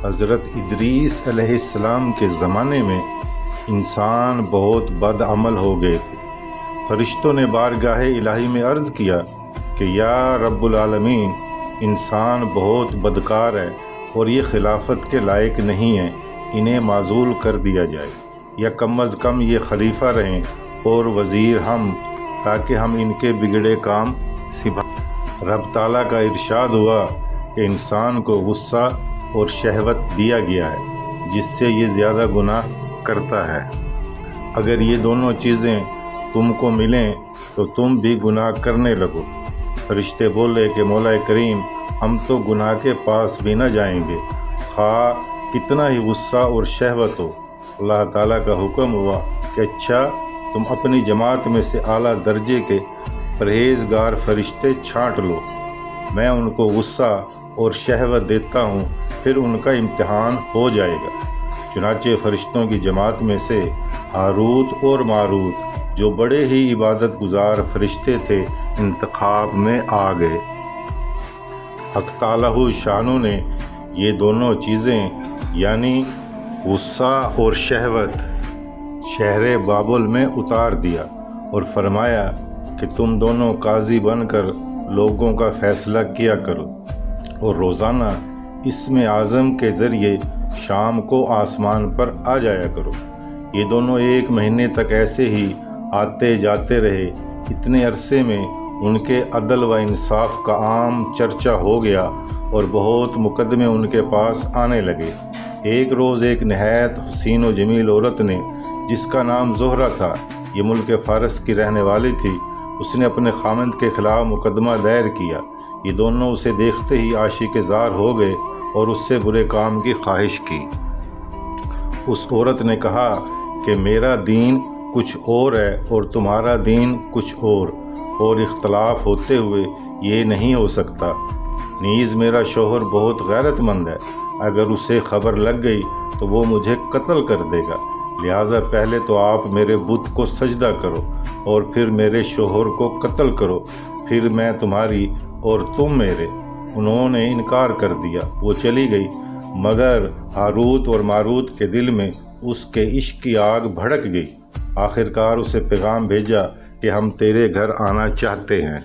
حضرت ادریس علیہ السلام کے زمانے میں انسان بہت بد عمل ہو گئے تھے۔ فرشتوں نے بارگاہ الہی میں عرض کیا کہ یا رب العالمین، انسان بہت بدکار ہے اور یہ خلافت کے لائق نہیں ہیں، انہیں معزول کر دیا جائے، یا کم از کم یہ خلیفہ رہیں اور وزیر ہم، تاکہ ہم ان کے بگڑے کام سنبھالیں۔ رب تعالیٰ کا ارشاد ہوا کہ انسان کو غصہ اور شہوت دیا گیا ہے، جس سے یہ زیادہ گناہ کرتا ہے۔ اگر یہ دونوں چیزیں تم کو ملیں تو تم بھی گناہ کرنے لگو۔ فرشتے بولے کہ مولا کریم، ہم تو گناہ کے پاس بھی نہ جائیں گے، خواہ کتنا ہی غصہ اور شہوت ہو۔ اللہ تعالیٰ کا حکم ہوا کہ اچھا، تم اپنی جماعت میں سے اعلیٰ درجے کے پرہیزگار فرشتے چھانٹ لو، میں ان کو غصہ اور شہوت دیتا ہوں، پھر ان کا امتحان ہو جائے گا۔ چنانچہ فرشتوں کی جماعت میں سے ہاروت اور ماروت، جو بڑے ہی عبادت گزار فرشتے تھے، انتخاب میں آ گئے۔ حق تعالیٰ شانو نے یہ دونوں چیزیں یعنی غصہ اور شہوت شہر بابل میں اتار دیا اور فرمایا کہ تم دونوں قاضی بن کر لوگوں کا فیصلہ کیا کرو، اور روزانہ اسم اعظم کے ذریعے شام کو آسمان پر آ جایا کرو۔ یہ دونوں 1 مہینے تک ایسے ہی آتے جاتے رہے۔ اتنے عرصے میں ان کے عدل و انصاف کا عام چرچا ہو گیا اور بہت مقدمے ان کے پاس آنے لگے۔ ایک روز ایک نہایت حسین و جمیل عورت نے، جس کا نام زہرہ تھا، یہ ملک فارس کی رہنے والی تھی، اس نے اپنے خامند کے خلاف مقدمہ دائر کیا۔ یہ دونوں اسے دیکھتے ہی عاشق زار ہو گئے اور اس سے برے کام کی خواہش کی۔ اس عورت نے کہا کہ میرا دین کچھ اور ہے اور تمہارا دین کچھ اور اختلاف ہوتے ہوئے یہ نہیں ہو سکتا۔ نیز میرا شوہر بہت غیرت مند ہے، اگر اسے خبر لگ گئی تو وہ مجھے قتل کر دے گا، لہٰذا پہلے تو آپ میرے بت کو سجدہ کرو اور پھر میرے شوہر کو قتل کرو، پھر میں تمہاری اور تم میرے۔ انہوں نے انکار کر دیا، وہ چلی گئی، مگر ہاروت اور ماروت کے دل میں اس کے عشق کی آگ بھڑک گئی۔ آخرکار اسے پیغام بھیجا کہ ہم تیرے گھر آنا چاہتے ہیں۔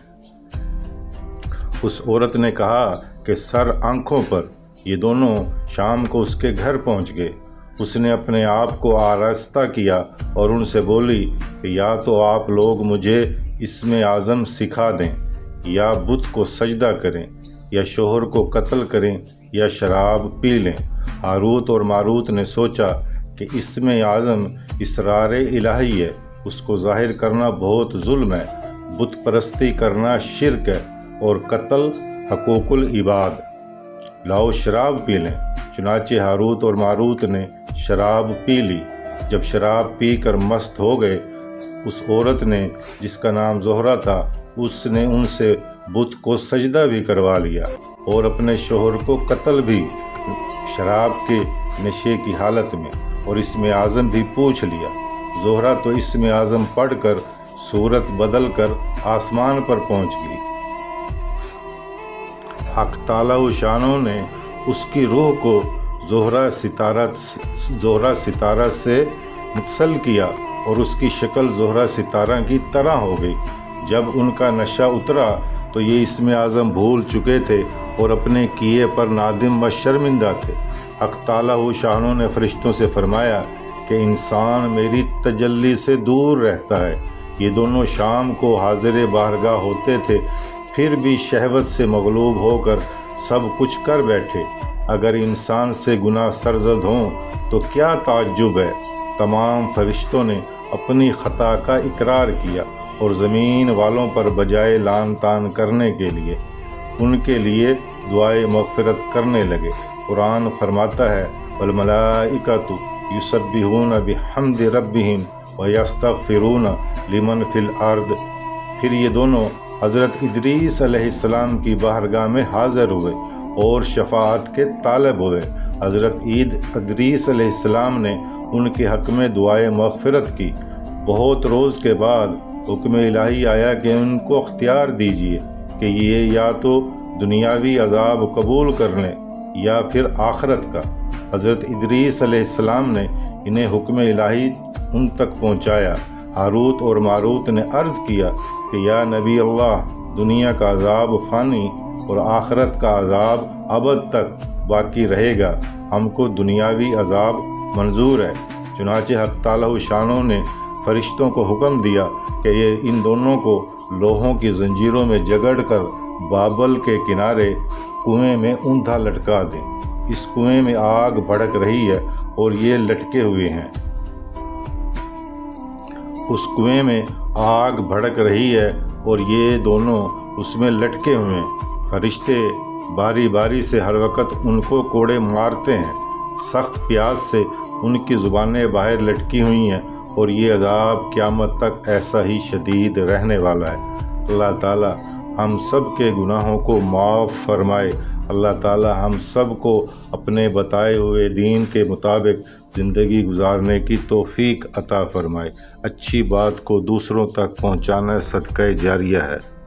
اس عورت نے کہا کہ سر آنکھوں پر۔ یہ دونوں شام کو اس کے گھر پہنچ گئے۔ اس نے اپنے آپ کو آراستہ کیا اور ان سے بولی کہ یا تو آپ لوگ مجھے اسم اعظم سکھا دیں، یا بت کو سجدہ کریں، یا شوہر کو قتل کریں، یا شراب پی لیں۔ ہاروت اور ماروت نے سوچا کہ اسم اعظم اسرار الہی ہے، اس کو ظاہر کرنا بہت ظلم ہے، بت پرستی کرنا شرک ہے، اور قتل حقوق العباد۔ لاؤ شراب پی لیں۔ چنانچہ ہاروت اور ماروت نے شراب پی لی۔ جب شراب پی کر مست ہو گئے، اس عورت نے، جس کا نام زہرہ تھا، اس نے ان سے بت کو سجدہ بھی کروا لیا اور اپنے شوہر کو قتل بھی، شراب کے نشے کی حالت میں، اور اسم اعظم بھی پوچھ لیا۔ زہرہ تو اسم اعظم پڑھ کر صورت بدل کر آسمان پر پہنچ گئی۔ حق تعالیٰ شانوں نے اس کی روح کو زہرہ ستارہ سے متصل کیا اور اس کی شکل زہرہ ستارہ کی طرح ہو گئی۔ جب ان کا نشہ اترا تو یہ اسم اعظم بھول چکے تھے اور اپنے کیے پر نادم و شرمندہ تھے۔ حق تعالیٰ شانوں نے فرشتوں سے فرمایا کہ انسان میری تجلی سے دور رہتا ہے۔ یہ دونوں شام کو حاضر بارگاہ ہوتے تھے، پھر بھی شہوت سے مغلوب ہو کر سب کچھ کر بیٹھے۔ اگر انسان سے گناہ سرزد ہوں تو کیا تعجب ہے۔ تمام فرشتوں نے اپنی خطا کا اقرار کیا اور زمین والوں پر بجائے لعن طعن کرنے کے لیے ان کے لیے دعائے مغفرت کرنے لگے۔ قرآن فرماتا ہے والملائکۃ یسبحون بحمد ربہم ویستغفرون لمن فی الارض۔ پھر یہ دونوں حضرت ادریس علیہ السلام کی بارگاہ میں حاضر ہوئے اور شفاعت کے طالب ہوئے۔ حضرت ادریس علیہ السلام نے ان کے حق میں دعائے مغفرت کی۔ بہت روز کے بعد حکم الہی آیا کہ ان کو اختیار دیجیے کہ یہ یا تو دنیاوی عذاب قبول کر لیں یا پھر آخرت کا؟ حضرت ادریس علیہ السلام نے انہیں حکم الہی ان تک پہنچایا۔ ہاروت اور ماروت نے عرض کیا کہ یا نبی اللہ، دنیا کا عذاب فانی اور آخرت کا عذاب ابد تک باقی رہے گا، ہم کو دنیاوی عذاب منظور ہے۔ چنانچہ حق تعالی شانہ نے فرشتوں کو حکم دیا کہ یہ ان دونوں کو لوہوں کی زنجیروں میں جگڑ کر بابل کے کنارے کنویں میں اوندا لٹکا دیں۔ اس کنویں میں آگ بھڑک رہی ہے اور یہ لٹکے ہوئے ہیں۔ اس کنویں میں آگ بھڑک رہی ہے اور یہ دونوں اس میں لٹکے ہوئے ہیں۔ فرشتے باری باری سے ہر وقت ان کو کوڑے مارتے ہیں۔ سخت پیاس سے ان کی زبانیں باہر لٹکی ہوئی ہیں اور یہ عذاب قیامت تک ایسا ہی شدید رہنے والا ہے۔ اللہ تعالی ہم سب کے گناہوں کو معاف فرمائے۔ اللہ تعالی ہم سب کو اپنے بتائے ہوئے دین کے مطابق زندگی گزارنے کی توفیق عطا فرمائے۔ اچھی بات کو دوسروں تک پہنچانا صدقہ جاریہ ہے۔